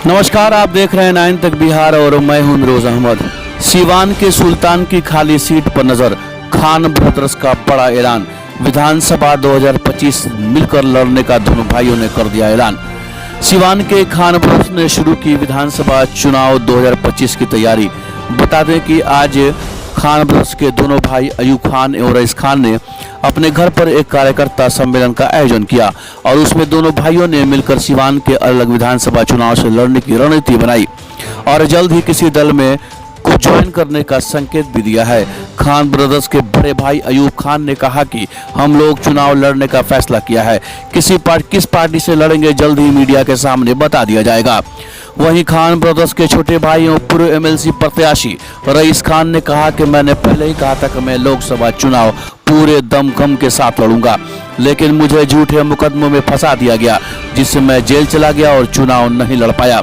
नमस्कार, आप देख रहे हैं 9 तक बिहार और मैं हूं रोज अहमद। सीवान के सुल्तान की खाली सीट पर नजर, खान ब्रदर्स का बड़ा ऐलान। विधानसभा 2025 मिलकर लड़ने का दोनों भाइयों ने कर दिया ऐलान। सीवान के खान ब्रदर्स ने शुरू की विधानसभा चुनाव 2025 की तैयारी। बता दें कि आज खान ब्रदर्स के दोनों भाई अयूब खान और रईस खान ने अपने घर पर एक कार्यकर्ता सम्मेलन का आयोजन किया और उसमें दोनों भाइयों ने मिलकर सीवान के अलग विधानसभा चुनाव से लड़ने की रणनीति बनाई और जल्द ही किसी दल में को ज्वाइन करने का संकेत भी दिया है। खान ब्रदर्स के बड़े भाई अयूब खान ने कहा कि हम लोग चुनाव लड़ने का फैसला किया है, किस पार्टी से लड़ेंगे जल्द ही मीडिया के सामने बता दिया जाएगा। वहीं खान ब्रदर्स के छोटे भाई और पूर्व एमएलसी प्रत्याशी रईस खान ने कहा कि मैंने पहले ही कहा था कि मैं लोकसभा चुनाव पूरे दमखम के साथ लड़ूंगा, लेकिन मुझे झूठे मुकदमों में फंसा दिया गया, जिससे मैं जेल चला गया और चुनाव नहीं लड़ पाया।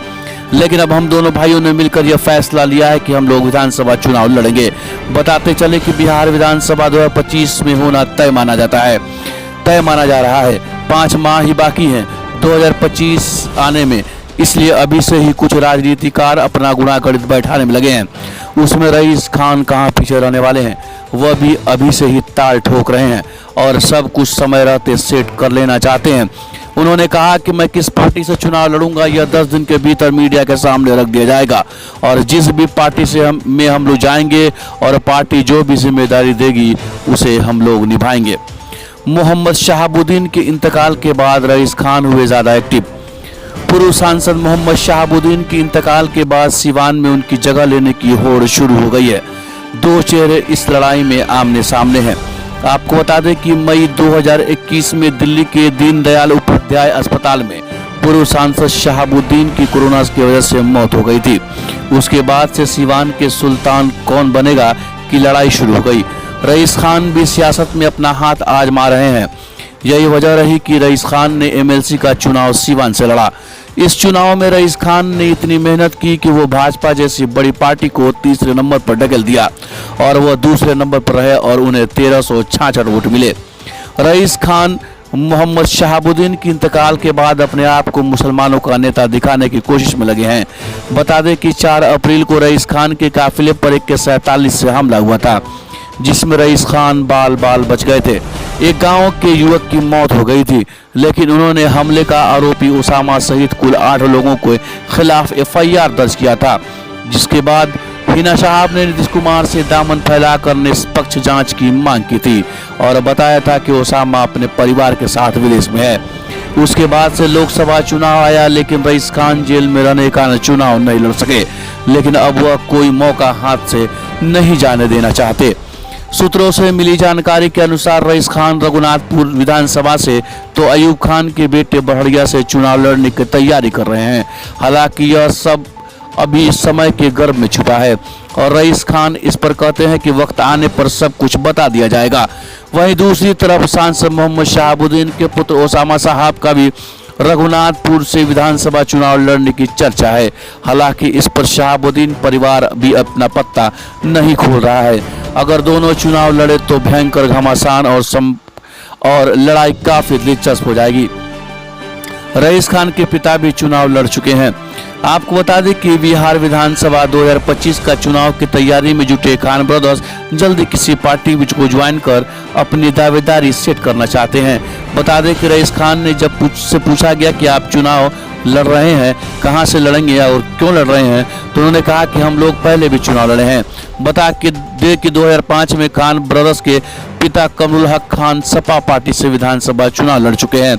लेकिन अब हम दोनों भाइयों ने मिलकर यह फैसला लिया है कि हम लोग विधानसभा चुनाव लड़ेंगे। बताते चले कि बिहार विधानसभा 2025 में होना तय माना जा रहा है। 5 माह ही बाकी हैं 2025 आने में, इसलिए अभी से ही कुछ राजनीतिकार अपना गुणागणित बैठाने में लगे हैं। उसमें रईस खान कहाँ पीछे रहने वाले हैं, वह भी अभी से ही ताल ठोक रहे हैं और सब कुछ समय रहते सेट कर लेना चाहते हैं। उन्होंने कहा कि मैं किस पार्टी से चुनाव लड़ूंगा यह 10 दिन के भीतर मीडिया के सामने रख दिया जाएगा और जिस भी पार्टी से हम लोग जाएंगे और पार्टी जो भी जिम्मेदारी देगी उसे हम लोग निभाएंगे। मोहम्मद शहाबुद्दीन के इंतकाल के बाद रईस खान हुए ज्यादा एक्टिव। पूर्व सांसद मोहम्मद शहाबुद्दीन के इंतकाल के बाद सीवान में उनकी जगह लेने की होड़ शुरू हो गई है। दो चेहरे इस लड़ाई में आमने सामने हैं। आपको बता दें कि मई 2021 में दिल्ली के दीनदयाल उपाध्याय अस्पताल में पूर्व सांसद शहाबुद्दीन की कोरोना की वजह से मौत हो गई थी। उसके बाद से सीवान के सुल्तान कौन बनेगा की लड़ाई शुरू हो गई। रईस खान भी सियासत में अपना हाथ आजमा रहे हैं। यही वजह रही कि रईस खान ने एमएलसी का चुनाव सीवान से लड़ा। इस चुनाव में रईस खान ने इतनी मेहनत की कि वो भाजपा जैसी बड़ी पार्टी को तीसरे नंबर पर ढकेल दिया और वह दूसरे नंबर पर रहे और उन्हें 1366 वोट मिले। रईस खान मोहम्मद शहाबुद्दीन के इंतकाल के बाद अपने आप को मुसलमानों का नेता दिखाने की कोशिश में लगे हैं। बता दें कि 4 अप्रैल को रईस खान के काफिले पर AK-47 से हमला हुआ था, जिसमें रईस खान बाल बच गए थे। एक गांव के युवक की मौत हो गई थी, लेकिन उन्होंने हमले का आरोपी उसामा सहित कुल 8 लोगों के खिलाफ FIR दर्ज किया था, जिसके बाद हिना साहब ने नीतीश कुमार से दामन फैलाकर निष्पक्ष जांच की मांग की थी और बताया था कि उसामा अपने परिवार के साथ विदेश में है। उसके बाद से लोकसभा चुनाव आया, लेकिन रईस खान जेल में रहने के कारण चुनाव नहीं लड़ सके, लेकिन अब वह कोई मौका हाथ से नहीं जाने देना चाहते। सूत्रों से मिली जानकारी के अनुसार रईस खान रघुनाथपुर विधानसभा से तो अयूब खान के बेटे बहड़िया से चुनाव लड़ने की तैयारी कर रहे हैं। हालांकि यह सब अभी समय के गर्भ में छुपा है और रईस खान इस पर कहते हैं कि वक्त आने पर सब कुछ बता दिया जाएगा। वहीं दूसरी तरफ सांसद मोहम्मद शहाबुद्दीन के पुत्र उसामा साहब का भी रघुनाथपुर से विधानसभा चुनाव लड़ने की चर्चा है। हालांकि इस पर शहाबुद्दीन परिवार भी अपना पत्ता नहीं खोल रहा है। अगर दोनों चुनाव लड़े तो भयंकर घमासान और लड़ाई काफी दिलचस्प हो जाएगी। रईस खान के पिता भी चुनाव लड़ चुके हैं। आपको बता दें कि बिहार विधानसभा 2025 का चुनाव की तैयारी में जुटे खान ब्रदर्स जल्दी किसी पार्टी को ज्वाइन कर अपनी दावेदारी सेट करना चाहते हैं। बता दें कि रईस खान ने जब पूछा गया कि आप चुनाव लड़ रहे हैं, कहां से लड़ेंगे और क्यों लड़ रहे हैं, तो उन्होंने कहा कि हम लोग पहले भी चुनाव लड़े हैं। बता कि 2005 में खान ब्रदर्स के पिता कमरुल हक खान सपा पार्टी से विधानसभा चुनाव लड़ चुके हैं।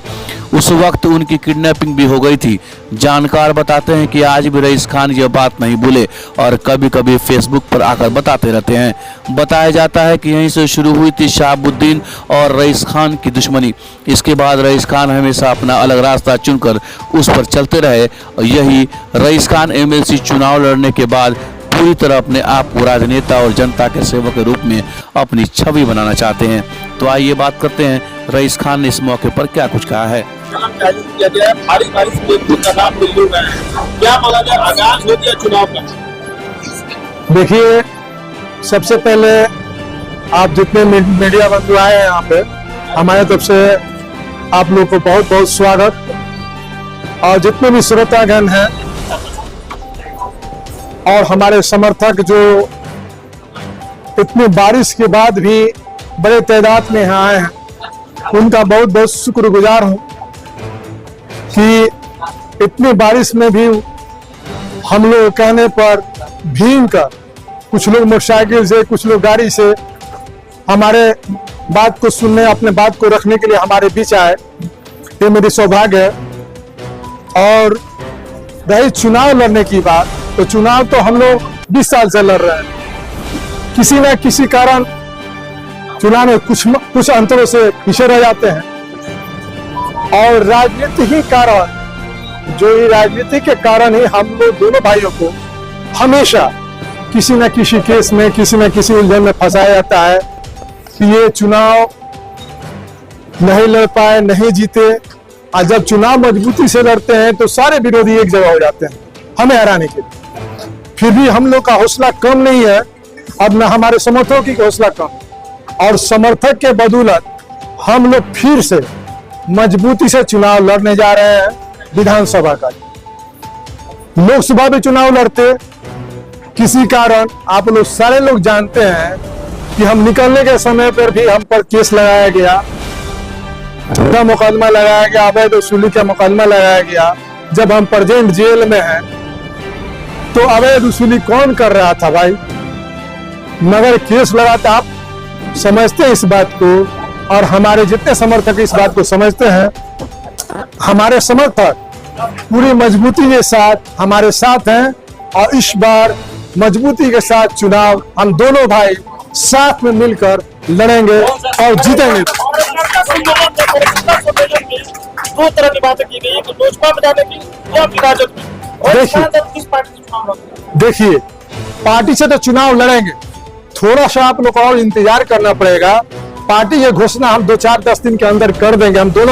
उस वक्त उनकी किडनैपिंग भी हो गई थी। जानकार बताते हैं कि आज भी रईस खान यह बात नहीं भूले और कभी कभी फेसबुक पर आकर बताते रहते हैं। बताया जाता है कि यहीं से शुरू हुई थी शहाबुद्दीन और रईस खान की दुश्मनी। इसके बाद रईस खान हमेशा अपना अलग रास्ता चुनकर उस पर चलते रहे और यही रईस खान एमएलसी चुनाव लड़ने के बाद पूरी तरह अपने आप को राजनेता और जनता के सेवक के रूप में अपनी छवि बनाना चाहते हैं। तो आइए बात करते हैं रईस खान ने इस मौके पर क्या कुछ कहा है। भारी बारिश का नाम दिल्ली में क्या बोला जाए, आगाज हो गया चुनाव का। देखिए, सबसे पहले आप जितने मीडिया बंधु आए हैं यहाँ पे, हमारे तरफ से आप लोग को बहुत बहुत स्वागत। और जितने भी श्रोतागण हैं और हमारे समर्थक जो इतनी बारिश के बाद भी बड़े तादाद में यहाँ आए हैं, उनका बहुत बहुत शुक्रगुजार हूँ कि इतनी बारिश में भी हम लोग कहने पर भीग कर, कुछ लोग मोटरसाइकिल से, कुछ लोग गाड़ी से हमारे बात को सुनने, अपने बात को रखने के लिए हमारे बीच आए। ये मेरी सौभाग्य है। और रही चुनाव लड़ने की बात, तो चुनाव तो हम लोग 20 साल से लड़ रहे हैं। किसी न किसी कारण चुनाव में कुछ अंतरों से पीछे रह जाते हैं, और राजनीति ही कारण, जो ये राजनीति के कारण ही हम लोग दोनों भाइयों को हमेशा किसी न किसी केस में, किसी न किसी उलझन में फंसाया जाता है कि ये चुनाव नहीं लड़ पाए, नहीं जीते। और जब चुनाव मजबूती से लड़ते हैं तो सारे विरोधी एक जगह हो जाते हैं हमें हराने के लिए। फिर भी हम लोग का हौसला कम नहीं है, अब न हमारे समर्थकों की हौसला कम, और समर्थक के बदौलत हम लोग फिर से मजबूती से चुनाव लड़ने जा रहे हैं। विधानसभा का, लोकसभा में चुनाव लड़ते किसी कारण आप लोग सारे लोग जानते हैं कि हम निकलने के समय पर भी हम पर केस लगाया गया, झूठा मुकदमा लगाया गया, अवैध वसूली का मुकदमा लगाया गया। जब हम प्रेजेंट जेल में हैं तो अवैध वसूली कौन कर रहा था भाई? मगर केस लगाता, आप समझते हैं इस बात को, और हमारे जितने समर्थक इस बात को समझते हैं। हमारे समर्थक पूरी मजबूती के साथ हमारे साथ हैं, और इस बार मजबूती के साथ चुनाव हम दोनों भाई साथ में मिलकर लड़ेंगे और जीतेंगे। दो तरह की बातें की गई, लोजपा में जाने की या फिर राजद की। किस पार्टी से चुनाव लड़ेंगे? देखिए, पार्टी से तो चुनाव लड़ेंगे, थोड़ा सा आप लोग और इंतजार करना पड़ेगा। पार्टी की घोषणा हम 2-4-10 दिन के अंदर कर देंगे। हम दोनों